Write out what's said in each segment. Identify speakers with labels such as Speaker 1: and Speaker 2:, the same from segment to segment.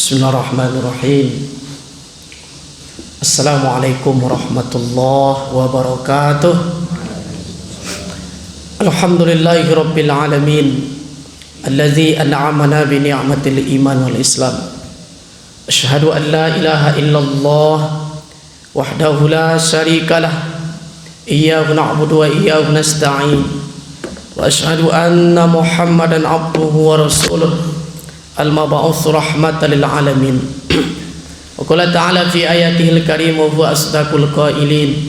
Speaker 1: Bismillahirrahmanirrahim. Assalamualaikum warahmatullahi wabarakatuh. Alhamdulillahi rabbil alamin, alladzi an'amana bi ni'matil iman wal islam. Asyhadu an la ilaha illallah wahdahu la syarikalah, iyyahu na'budu wa iyyahu nasta'in. Wa asyhadu anna Muhammadan abduhu wa rasuluh al-mab'uts rahmatan lil alamin. Wa qala ta'ala fi ayatihil karim wa huwa asdaqul qailin.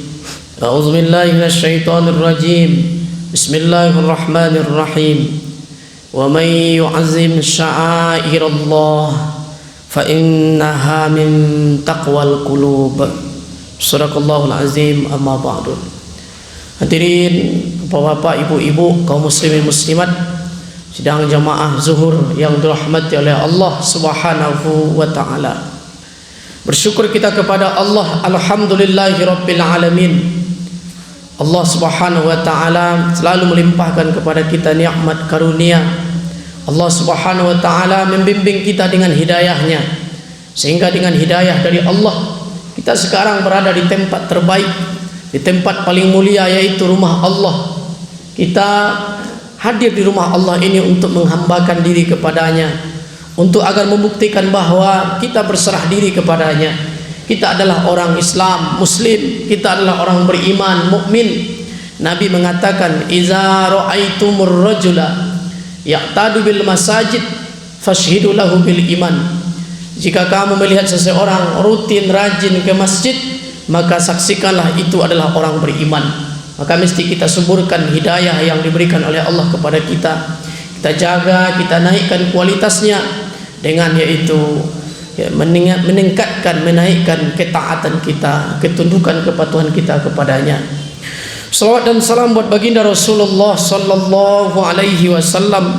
Speaker 1: A'udzu billahi minasyaitonir rajim. Bismillahirrahmanirrahim. Wa may yu'azzim sya'airallah fa innaha min taqwal qulub. Shadaqallahul azim. Amma ba'du. Hadirin bapak-bapak, ibu-ibu, kaum muslimin muslimat, sidang jamaah zuhur yang dirahmati oleh Allah Subhanahu wa taala. Bersyukur kita kepada Allah, alhamdulillahirabbil alamin. Allah Subhanahu wa taala selalu melimpahkan kepada kita nikmat karunia. Allah Subhanahu wa taala membimbing kita dengan hidayahnya, sehingga dengan hidayah dari Allah kita sekarang berada di tempat terbaik, di tempat paling mulia, yaitu rumah Allah. Kita hadir di rumah Allah ini untuk menghambakan diri kepadanya, untuk agar membuktikan bahwa kita berserah diri kepadanya. Kita adalah orang Islam, Muslim, kita adalah orang beriman, mukmin. Nabi mengatakan, "Iza ra'aitumur rajula ya'tadu bil masajid fashhidu lahu bil iman." Jika kamu melihat seseorang rutin rajin ke masjid, maka saksikanlah itu adalah orang beriman. Maka mesti kita suburkan hidayah yang diberikan oleh Allah kepada kita. Kita jaga, kita naikkan kualitasnya dengan yaitu meningkatkan, menaikkan ketaatan kita, ketundukan kepatuhan kita kepadanya. Salawat dan salam buat baginda Rasulullah sallallahu alaihi wasallam.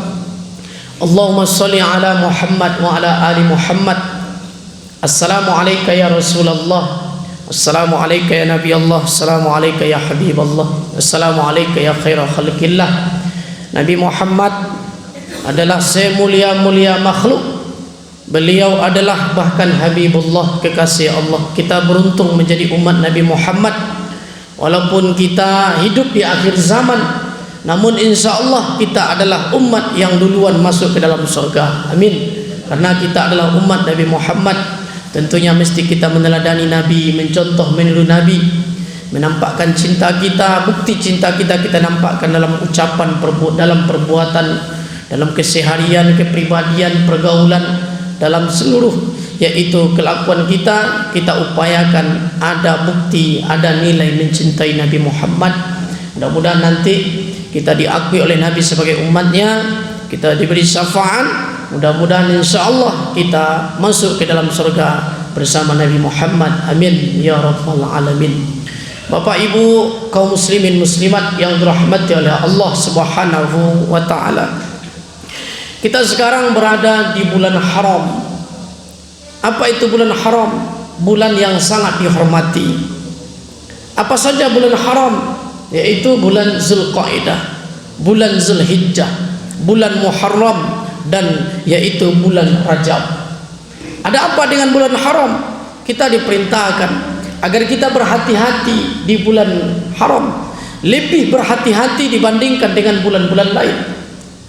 Speaker 1: Allahumma shalli ala Muhammad wa ala ali Muhammad. Assalamu alayka ya Rasulullah. Assalamu alayka ya Nabi Allah. Assalamu alayka ya Habib Allah. Assalamu alayka ya khaira khalqillah. Nabi Muhammad adalah semulia-mulia makhluk. Beliau adalah bahkan Habibullah, kekasih Allah. Kita beruntung menjadi umat Nabi Muhammad. Walaupun kita hidup di akhir zaman, namun insya Allah kita adalah umat yang duluan masuk ke dalam surga. Amin. Karena kita adalah umat Nabi Muhammad, tentunya mesti kita meneladani Nabi, mencontoh meniru Nabi, menampakkan cinta kita. Bukti cinta kita nampakkan dalam ucapan, dalam perbuatan, dalam keseharian, kepribadian, pergaulan, dalam seluruh yaitu kelakuan kita. Kita upayakan ada bukti, ada nilai mencintai Nabi Muhammad. Mudah-mudahan nanti kita diakui oleh Nabi sebagai umatnya, kita diberi syafaat. Mudah-mudahan insyaAllah kita masuk ke dalam surga bersama Nabi Muhammad. Amin ya rabbal alamin. Bapak ibu kaum muslimin muslimat yang dirahmati oleh Allah Subhanahu wa taala, kita sekarang berada di bulan haram. Apa itu bulan haram? Bulan yang sangat dihormati. Apa saja bulan haram? Yaitu bulan Zulqaidah, bulan Zulhijjah, bulan Muharram, dan yaitu bulan Rajab. Ada apa dengan bulan haram? Kita diperintahkan agar kita berhati-hati di bulan haram, lebih berhati-hati dibandingkan dengan bulan-bulan lain.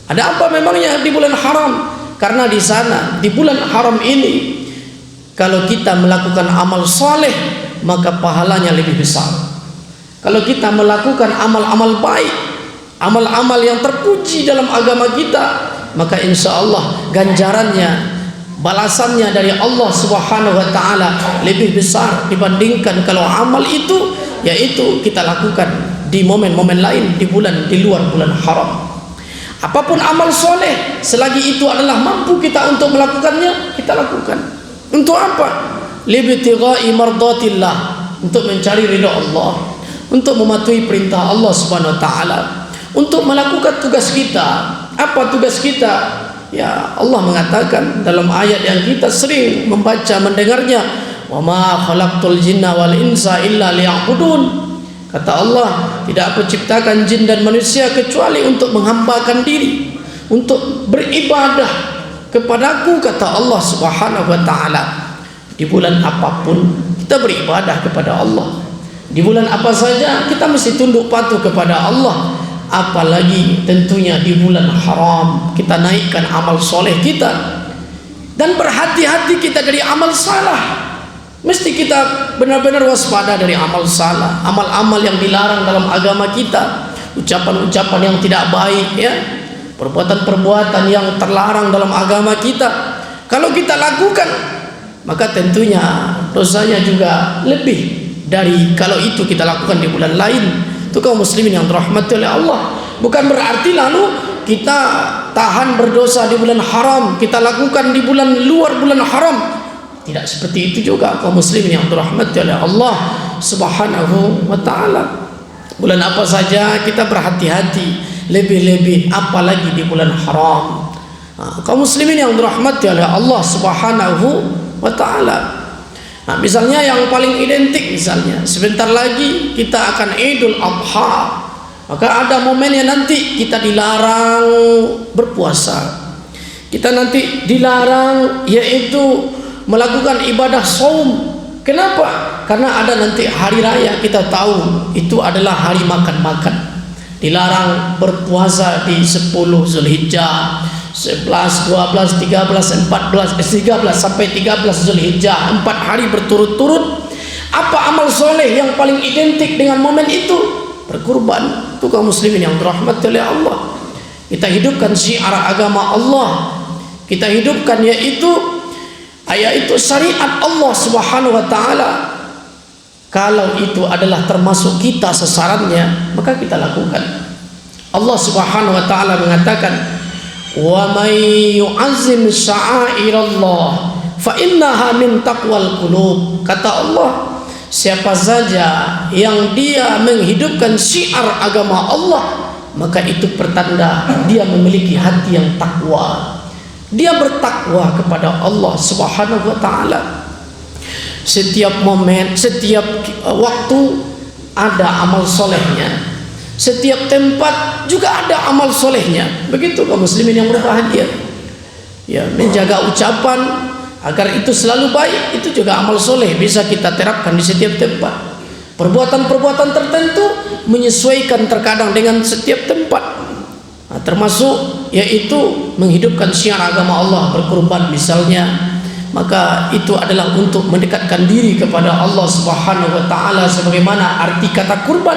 Speaker 1: Ada apa memangnya di bulan haram? Karena di sana, di bulan haram ini, kalau kita melakukan amal soleh, maka pahalanya lebih besar. Kalau kita melakukan amal-amal baik, amal-amal yang terpuji dalam agama kita, maka insya Allah ganjarannya, balasannya dari Allah Subhanahu wa taala lebih besar dibandingkan kalau amal itu yaitu kita lakukan di momen-momen lain, di luar bulan haram. Apapun amal soleh, selagi itu adalah mampu kita untuk melakukannya, kita lakukan. Untuk apa? Libtigha'i mardatillah, untuk mencari ridha Allah, untuk mematuhi perintah Allah Subhanahu wa taala, untuk melakukan tugas kita. Apa tugas kita? Ya, Allah mengatakan dalam ayat yang kita sering membaca mendengarnya, "Wa ma khalaqtul jinna wal insa illa liya'budun." Kata Allah, tidak aku ciptakan jin dan manusia kecuali untuk menghambakan diri, untuk beribadah kepadaku, kata Allah Subhanahu wa taala. Di bulan apapun kita beribadah kepada Allah. Di bulan apa saja kita mesti tunduk patuh kepada Allah. Apalagi tentunya di bulan haram, kita naikkan amal soleh kita dan berhati-hati kita dari amal salah. Mesti kita benar-benar waspada dari amal salah, amal-amal yang dilarang dalam agama kita, ucapan-ucapan yang tidak baik, ya, perbuatan-perbuatan yang terlarang dalam agama kita. Kalau kita lakukan, maka tentunya dosanya juga lebih dari kalau itu kita lakukan di bulan lain. Itu kaum muslimin yang dirahmati oleh Allah. Bukan berarti lalu kita tahan berdosa di bulan haram, kita lakukan di bulan luar bulan haram. Tidak seperti itu juga kaum muslimin yang dirahmati oleh Allah Subhanahu wa taala. Bulan apa saja kita berhati-hati, lebih-lebih apalagi di bulan haram. Kaum muslimin yang dirahmati oleh Allah Subhanahu wa taala. Misalnya yang paling identik, misalnya sebentar lagi kita akan Idul Adha. Maka ada momennya nanti kita dilarang berpuasa. Kita nanti dilarang yaitu melakukan ibadah saum. Kenapa? Karena ada nanti hari raya, kita tahu itu adalah hari makan-makan. Dilarang berpuasa di 10 Zulhijjah, 11, 12, 13, 14, 13 sampai 13 Zulhijjah, 4 hari berturut-turut. Apa amal soleh yang paling identik dengan momen itu? Berkurban. Itu kaum muslimin yang dirahmati oleh Allah. Kita hidupkan syiar agama Allah. Kita hidupkan yaitu syariat Allah Subhanahu wa taala. Kalau itu adalah termasuk kita sasarannya, maka kita lakukan. Allah Subhanahu wa taala mengatakan, "Wa may yu'azzim sya'airallah fa innaha min taqwal qulub." Kata Allah, siapa saja yang dia menghidupkan syiar agama Allah, maka itu pertanda dia memiliki hati yang takwa. Dia bertakwa kepada Allah Subhanahu wa taala. Setiap momen, setiap waktu ada amal solehnya. Setiap tempat juga ada amal solehnya. Begitu kaum muslimin yang berbahagia. Ya, menjaga ucapan agar itu selalu baik, itu juga amal soleh, bisa kita terapkan di setiap tempat. Perbuatan-perbuatan tertentu menyesuaikan terkadang dengan setiap tempat. Termasuk yaitu menghidupkan syiar agama Allah, berkurban misalnya. Maka itu adalah untuk mendekatkan diri kepada Allah Subhanahu wa taala sebagaimana arti kata kurban.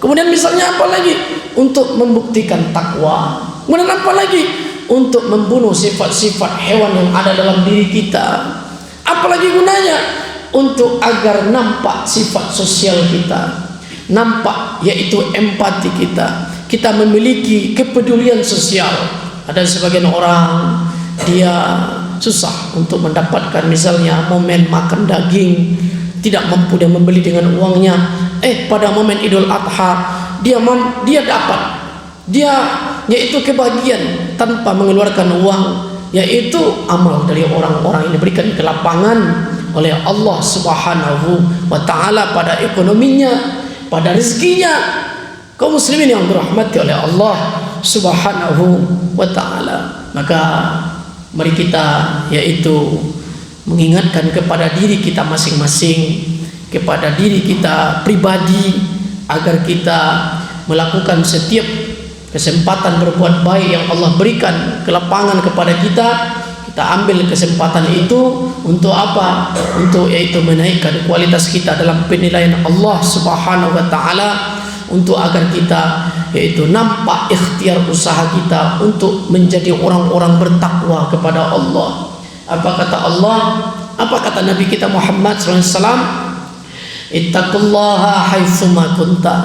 Speaker 1: Kemudian misalnya apa lagi? Untuk membuktikan takwa. Kemudian apa lagi? Untuk membunuh sifat-sifat hewan yang ada dalam diri kita. Apalagi gunanya? Untuk agar nampak sifat sosial kita, nampak yaitu empati kita. Kita memiliki kepedulian sosial. Ada sebagian orang dia susah untuk mendapatkan misalnya momen makan daging, tidak mampu dia membeli dengan uangnya. Pada momen Idul Adha dia dapat, dia yaitu kebahagiaan tanpa mengeluarkan uang, yaitu amal dari orang-orang ini diberikan ke lapangan oleh Allah Subhanahu wa taala pada ekonominya, pada rezekinya. Kaum muslimin yang dirahmati oleh Allah Subhanahu wa taala. Maka mari kita yaitu mengingatkan kepada diri kita masing-masing, kepada diri kita pribadi, agar kita melakukan setiap kesempatan berbuat baik yang Allah berikan ke lapangan kepada kita. Kita ambil kesempatan itu untuk apa? Untuk yaitu menaikkan kualitas kita dalam penilaian Allah Subhanahu wa taala, untuk agar kita yaitu nampak ikhtiar usaha kita untuk menjadi orang-orang bertakwa kepada Allah. Apa kata Allah? Apa kata Nabi kita Muhammad SAW? Ittaqullaha haitsuma kunta.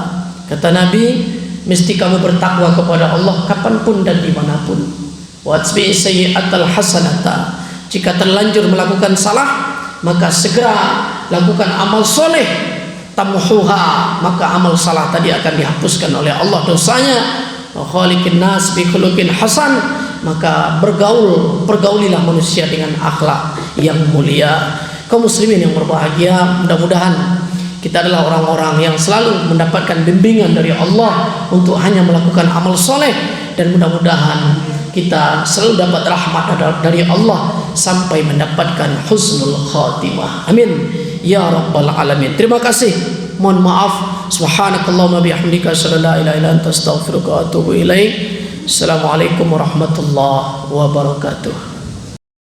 Speaker 1: Kata Nabi, mesti kamu bertakwa kepada Allah kapanpun dan dimanapun. Watsbi sayyi'atal hasanata. Jika terlanjur melakukan salah, maka segera lakukan amal soleh. Tamhuha, maka amal salah tadi akan dihapuskan oleh Allah dosanya. Wa khaliqin nas bi khuluqin hasan, maka pergaulilah manusia dengan akhlak yang mulia. Kaum muslimin yang berbahagia, mudah-mudahan kita adalah orang-orang yang selalu mendapatkan bimbingan dari Allah untuk hanya melakukan amal soleh, dan mudah-mudahan kita selalu dapat rahmat dari Allah sampai mendapatkan husnul khatimah. Amin ya rabbal alamin. Terima kasih. Mohon maaf. Subhanakallahumma bihamdika asyhadu an la ilaha illa anta astaghfiruka wa atubu ilaik. Assalamualaikum warahmatullahi wabarakatuh.